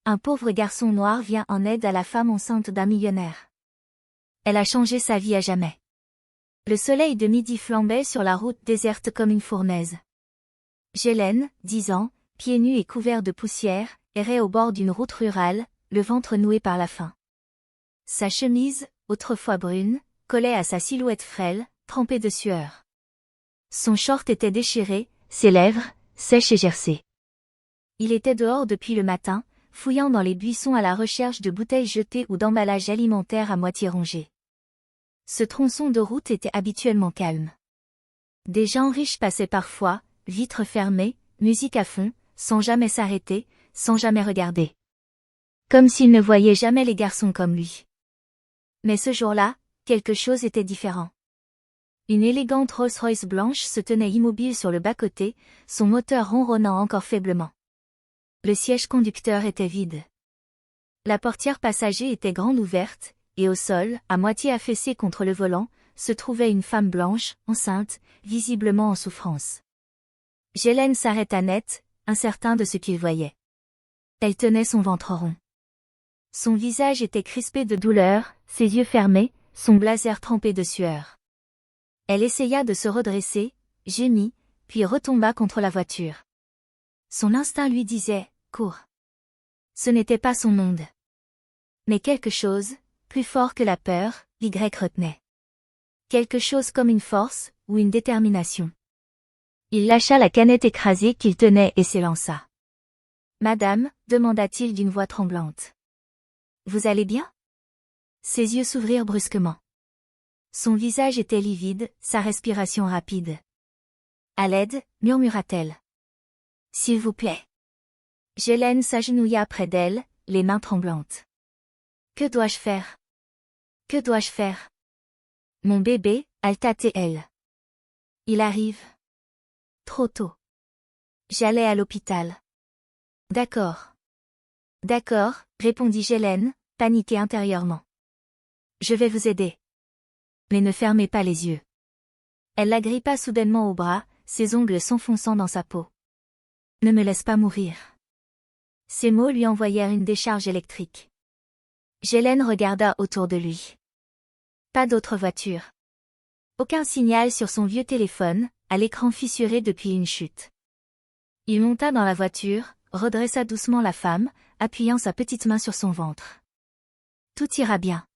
un pauvre garçon noir vient en aide à la femme enceinte d'un millionnaire. Elle a changé sa vie à jamais. Le soleil de midi flambait sur la route déserte comme une fournaise. Ghislaine, 10 ans, pieds nus et couverts de poussière, errait au bord d'une route rurale, le ventre noué par la faim. Sa chemise, autrefois brune, collait à sa silhouette frêle, trempée de sueur. Son short était déchiré, ses lèvres, sèches et gercées. Il était dehors depuis le matin, fouillant dans les buissons à la recherche de bouteilles jetées ou d'emballages alimentaires à moitié rongés. Ce tronçon de route était habituellement calme. Des gens riches passaient parfois, vitres fermées, musique à fond, sans jamais s'arrêter, sans jamais regarder. Comme s'ils ne voyaient jamais les garçons comme lui. Mais ce jour-là, quelque chose était différent. Une élégante Rolls-Royce blanche se tenait immobile sur le bas-côté, son moteur ronronnant encore faiblement. Le siège conducteur était vide. La portière passager était grande ouverte, et au sol, à moitié affaissée contre le volant, se trouvait une femme blanche, enceinte, visiblement en souffrance. Ghislaine s'arrêta net, incertain de ce qu'il voyait. Elle tenait son ventre rond. Son visage était crispé de douleur, ses yeux fermés, son blazer trempé de sueur. Elle essaya de se redresser, gémit, puis retomba contre la voiture. Son instinct lui disait « Cours ». Ce n'était pas son monde. Mais quelque chose, plus fort que la peur, l'Y retenait. Quelque chose comme une force, ou une détermination. Il lâcha la canette écrasée qu'il tenait et s'élança. « Madame » demanda-t-il d'une voix tremblante. « Vous allez bien ?» Ses yeux s'ouvrirent brusquement. Son visage était livide, sa respiration rapide. « À l'aide » murmura-t-elle. « S'il vous plaît. » Ghislaine s'agenouilla près d'elle, les mains tremblantes. « Que dois-je faire ? Que dois-je faire ? » Mon bébé, halta-t-elle. Il arrive. Trop tôt. J'allais à l'hôpital. D'accord. D'accord, répondit Ghislaine, paniquée intérieurement. Je vais vous aider. Mais ne fermez pas les yeux. Elle l'agrippa soudainement au bras, ses ongles s'enfonçant dans sa peau. Ne me laisse pas mourir. Ces mots lui envoyèrent une décharge électrique. Ghislaine regarda autour de lui. Pas d'autre voiture. Aucun signal sur son vieux téléphone, à l'écran fissuré depuis une chute. Il monta dans la voiture, redressa doucement la femme, appuyant sa petite main sur son ventre. Tout ira bien.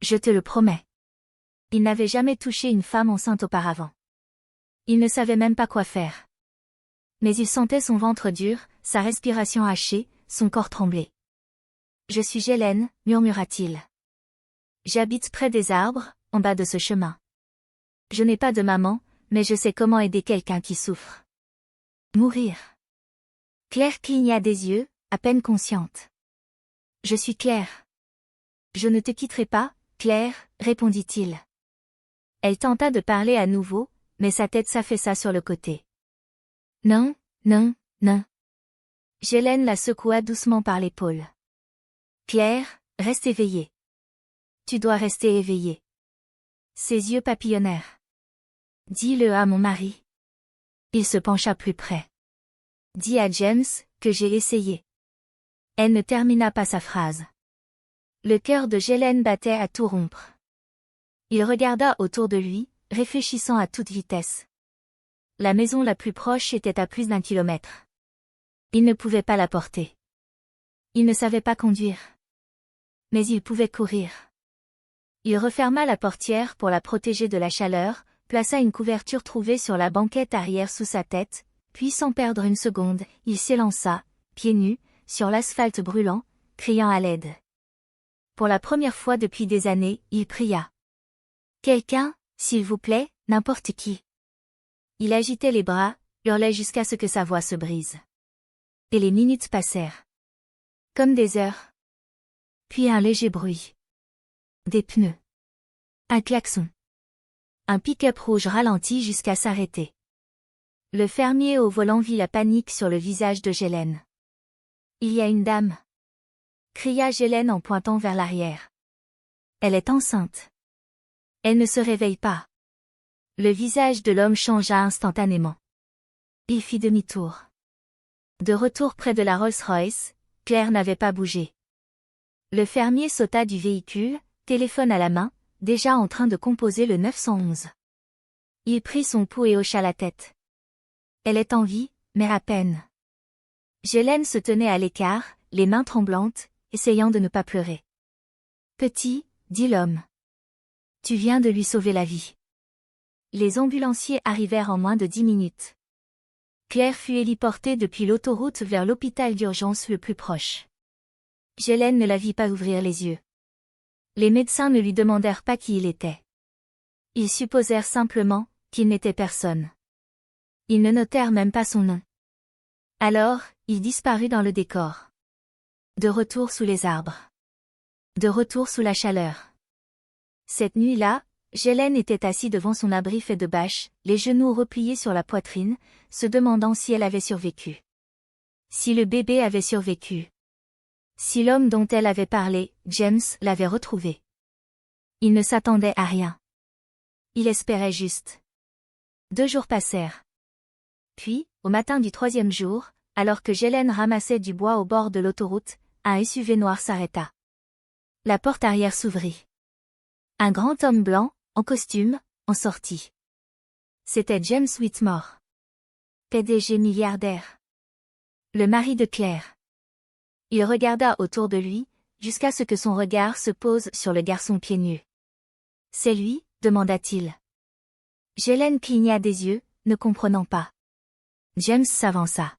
Je te le promets. Il n'avait jamais touché une femme enceinte auparavant. Il ne savait même pas quoi faire. Mais il sentait son ventre dur, sa respiration hachée, son corps trembler. Je suis Ghislaine, murmura-t-il. J'habite près des arbres, en bas de ce chemin. Je n'ai pas de maman, mais je sais comment aider quelqu'un qui souffre. Mourir. Claire cligna des yeux, à peine consciente. Je suis Claire. Je ne te quitterai pas, Claire, répondit-il. Elle tenta de parler à nouveau, mais sa tête s'affaissa sur le côté. Non, non, non. Ghislaine la secoua doucement par l'épaule. Claire, reste éveillée. Tu dois rester éveillée. Ses yeux papillonnèrent. Dis-le à mon mari. Il se pencha plus près. Dis à James, que j'ai essayé. Elle ne termina pas sa phrase. Le cœur de Ghislaine battait à tout rompre. Il regarda autour de lui, réfléchissant à toute vitesse. La maison la plus proche était à plus d'1 kilomètre. Il ne pouvait pas la porter. Il ne savait pas conduire. Mais il pouvait courir. Il referma la portière pour la protéger de la chaleur, plaça une couverture trouvée sur la banquette arrière sous sa tête, puis sans perdre une seconde, il s'élança, pieds nus, sur l'asphalte brûlant, criant à l'aide. Pour la première fois depuis des années, il pria. Quelqu'un, s'il vous plaît, n'importe qui. Il agitait les bras, hurlait jusqu'à ce que sa voix se brise. Et les minutes passèrent. Comme des heures. Puis un léger bruit. Des pneus. Un klaxon. Un pick-up rouge ralentit jusqu'à s'arrêter. Le fermier au volant vit la panique sur le visage de Ghislaine. Il y a une dame. Cria Ghislaine en pointant vers l'arrière. Elle est enceinte. Elle ne se réveille pas. Le visage de l'homme changea instantanément. Il fit demi-tour. De retour près de la Rolls-Royce, Claire n'avait pas bougé. Le fermier sauta du véhicule, téléphone à la main, déjà en train de composer le 911. Il prit son pouls et hocha la tête. Elle est en vie, mais à peine. Ghislaine se tenait à l'écart, les mains tremblantes, essayant de ne pas pleurer. Petit, dit l'homme. Tu viens de lui sauver la vie. Les ambulanciers arrivèrent en moins de 10 minutes. Claire fut héliportée depuis l'autoroute vers l'hôpital d'urgence le plus proche. Ghislaine ne la vit pas ouvrir les yeux. Les médecins ne lui demandèrent pas qui il était. Ils supposèrent simplement qu'il n'était personne. Ils ne notèrent même pas son nom. Alors, il disparut dans le décor. De retour sous les arbres. De retour sous la chaleur. Cette nuit-là, Ghislaine était assise devant son abri fait de bâches, les genoux repliés sur la poitrine, se demandant si elle avait survécu. Si le bébé avait survécu. Si l'homme dont elle avait parlé, James, l'avait retrouvé. Il ne s'attendait à rien. Il espérait juste. 2 jours passèrent. Puis, au matin du 3e jour, alors que Ghislaine ramassait du bois au bord de l'autoroute, un SUV noir s'arrêta. La porte arrière s'ouvrit. Un grand homme blanc, en costume, en sortit. C'était James Whitmore. PDG milliardaire. Le mari de Claire. Il regarda autour de lui, jusqu'à ce que son regard se pose sur le garçon pieds nus. « C'est lui ?» demanda-t-il. Ghislaine cligna des yeux, ne comprenant pas. James s'avança.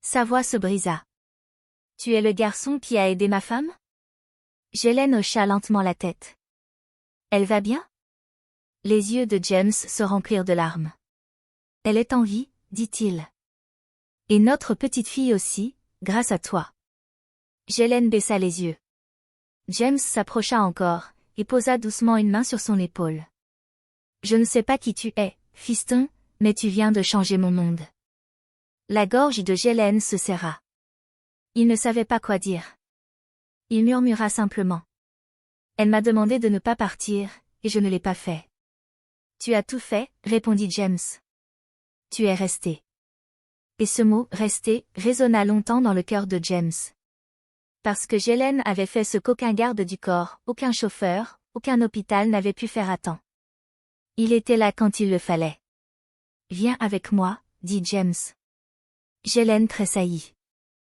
Sa voix se brisa. « Tu es le garçon qui a aidé ma femme ?» Ghislaine hocha lentement la tête. « Elle va bien ?» Les yeux de James se remplirent de larmes. « Elle est en vie, dit-il. Et notre petite fille aussi, grâce à toi. » Ghislaine baissa les yeux. James s'approcha encore, et posa doucement une main sur son épaule. « Je ne sais pas qui tu es, fiston, mais tu viens de changer mon monde. » La gorge de Ghislaine se serra. Il ne savait pas quoi dire. Il murmura simplement. « Elle m'a demandé de ne pas partir, et je ne l'ai pas fait. »« Tu as tout fait, » répondit James. « Tu es resté. » Et ce mot « rester » résonna longtemps dans le cœur de James. Parce que Ghislaine avait fait ce qu'aucun garde du corps, aucun chauffeur, aucun hôpital n'avait pu faire à temps. Il était là quand il le fallait. « Viens avec moi, » dit James. Ghislaine tressaillit.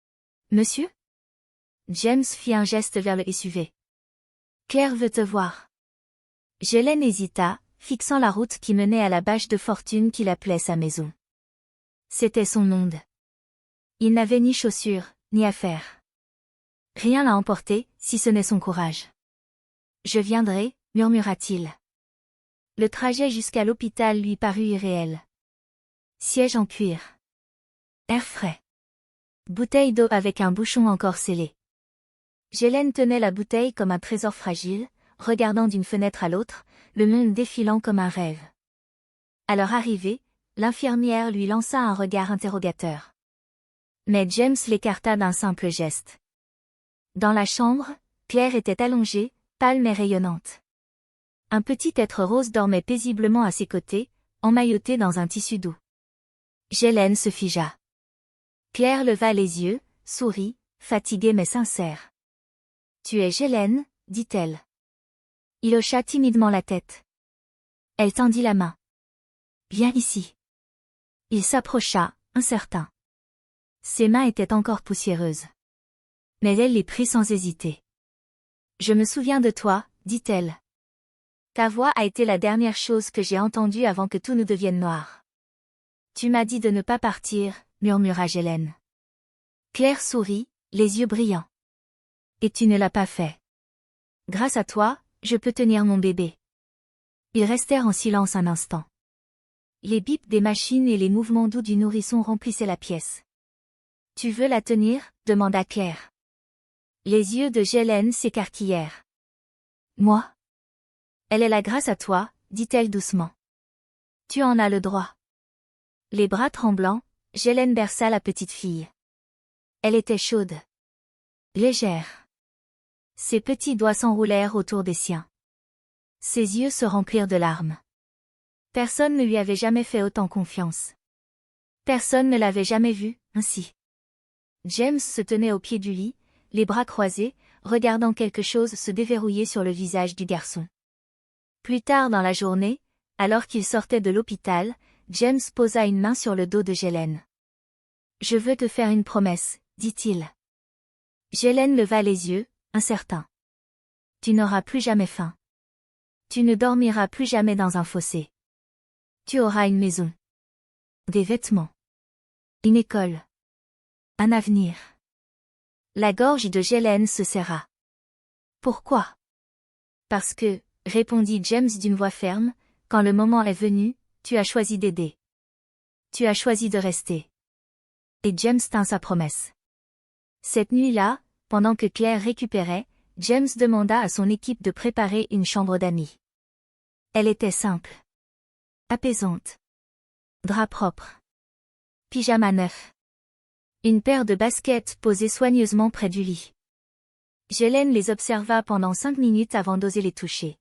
« Monsieur ?» James fit un geste vers le SUV. « Claire veut te voir. » Ghislaine hésita, fixant la route qui menait à la bâche de fortune qu'il appelait sa maison. C'était son monde. Il n'avait ni chaussures, ni affaires. Rien à emporter, si ce n'est son courage. « Je viendrai, » murmura-t-il. Le trajet jusqu'à l'hôpital lui parut irréel. Siège en cuir. Air frais. Bouteille d'eau avec un bouchon encore scellé. Ghislaine tenait la bouteille comme un trésor fragile, regardant d'une fenêtre à l'autre, le monde défilant comme un rêve. À leur arrivée, l'infirmière lui lança un regard interrogateur. Mais James l'écarta d'un simple geste. Dans la chambre, Claire était allongée, pâle mais rayonnante. Un petit être rose dormait paisiblement à ses côtés, emmailloté dans un tissu doux. Ghislaine se figea. Claire leva les yeux, sourit, fatiguée mais sincère. « Tu es Ghislaine ?» dit-elle. Il hocha timidement la tête. Elle tendit la main. « Viens ici. » Il s'approcha, incertain. Ses mains étaient encore poussiéreuses. Mais elle les prit sans hésiter. « Je me souviens de toi, » dit-elle. « Ta voix a été la dernière chose que j'ai entendue avant que tout ne devienne noir. »« Tu m'as dit de ne pas partir, » murmura Ghislaine. Claire sourit, les yeux brillants. « Et tu ne l'as pas fait. Grâce à toi, je peux tenir mon bébé. » Ils restèrent en silence un instant. Les bips des machines et les mouvements doux du nourrisson remplissaient la pièce. « Tu veux la tenir ?» demanda Claire. Les yeux de Ghislaine s'écarquillèrent. « Moi ? » « Elle est là grâce à toi, » dit-elle doucement. « Tu en as le droit. » Les bras tremblants, Ghislaine berça la petite fille. Elle était chaude. Légère. Ses petits doigts s'enroulèrent autour des siens. Ses yeux se remplirent de larmes. Personne ne lui avait jamais fait autant confiance. Personne ne l'avait jamais vue, ainsi. James se tenait au pied du lit, les bras croisés, regardant quelque chose se déverrouiller sur le visage du garçon. Plus tard dans la journée, alors qu'il sortait de l'hôpital, James posa une main sur le dos de Ghislaine. « Je veux te faire une promesse, dit-il. » Ghislaine leva les yeux, incertain. « Tu n'auras plus jamais faim. Tu ne dormiras plus jamais dans un fossé. Tu auras une maison. Des vêtements. Une école. Un avenir. » La gorge de Ghislaine se serra. « Pourquoi ? » « Parce que, répondit James d'une voix ferme, quand le moment est venu, tu as choisi d'aider. Tu as choisi de rester. » Et James tint sa promesse. Cette nuit-là, pendant que Claire récupérait, James demanda à son équipe de préparer une chambre d'amis. Elle était simple. Apaisante. Drap propre. Pyjama neuf. Une paire de baskets posées soigneusement près du lit. Ghislaine les observa pendant 5 minutes avant d'oser les toucher.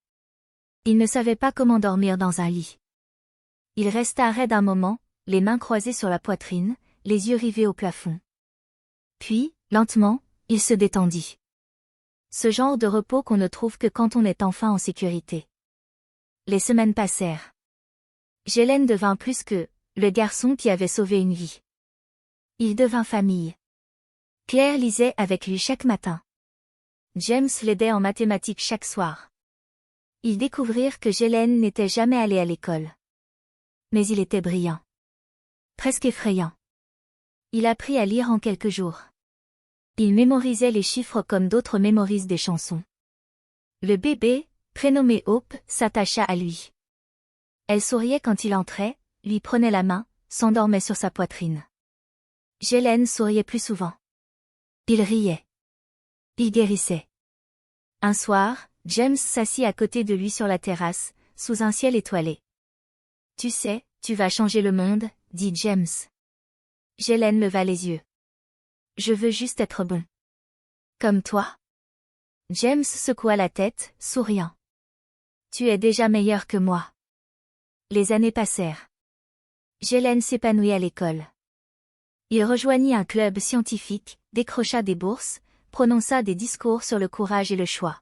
Il ne savait pas comment dormir dans un lit. Il resta raide un moment, les mains croisées sur la poitrine, les yeux rivés au plafond. Puis, lentement, il se détendit. Ce genre de repos qu'on ne trouve que quand on est enfin en sécurité. Les semaines passèrent. Ghislaine devint plus que le garçon qui avait sauvé une vie. Il devint famille. Claire lisait avec lui chaque matin. James l'aidait en mathématiques chaque soir. Ils découvrirent que Ghislaine n'était jamais allée à l'école. Mais il était brillant. Presque effrayant. Il apprit à lire en quelques jours. Il mémorisait les chiffres comme d'autres mémorisent des chansons. Le bébé, prénommé Hope, s'attacha à lui. Elle souriait quand il entrait, lui prenait la main, s'endormait sur sa poitrine. Ghislaine souriait plus souvent. Il riait. Il guérissait. Un soir, James s'assit à côté de lui sur la terrasse, sous un ciel étoilé. « Tu sais, tu vas changer le monde, » dit James. Ghislaine leva les yeux. « Je veux juste être bon. Comme toi. » James secoua la tête, souriant. « Tu es déjà meilleur que moi. » Les années passèrent. Ghislaine s'épanouit à l'école. Il rejoignit un club scientifique, décrocha des bourses, prononça des discours sur le courage et le choix.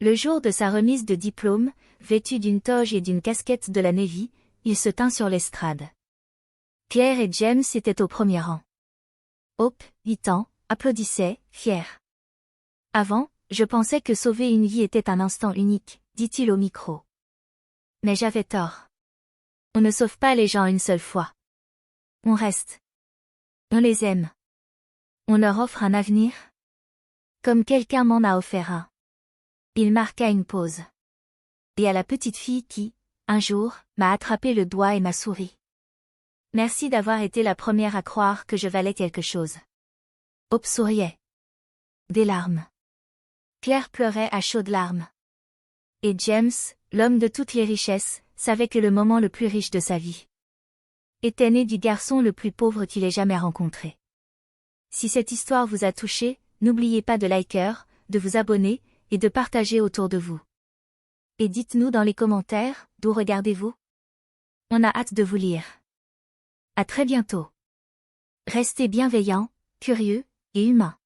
Le jour de sa remise de diplôme, vêtu d'une toge et d'une casquette de la Navy, il se tint sur l'estrade. Claire et James étaient au premier rang. Hope, 8 ans, applaudissait, fier. « Avant, je pensais que sauver une vie était un instant unique, » dit-il au micro. Mais j'avais tort. On ne sauve pas les gens une seule fois. On reste. On les aime. On leur offre un avenir. Comme quelqu'un m'en a offert un. Il marqua une pause. Et à la petite fille qui, un jour, m'a attrapé le doigt et m'a souri. Merci d'avoir été la première à croire que je valais quelque chose. Hope souriait. Des larmes. Claire pleurait à chaudes larmes. Et James, l'homme de toutes les richesses, savait que le moment le plus riche de sa vie était né du garçon le plus pauvre qu'il ait jamais rencontré. Si cette histoire vous a touché, n'oubliez pas de liker, de vous abonner, et de partager autour de vous. Et dites-nous dans les commentaires, d'où regardez-vous? On a hâte de vous lire. À très bientôt. Restez bienveillants, curieux, et humains.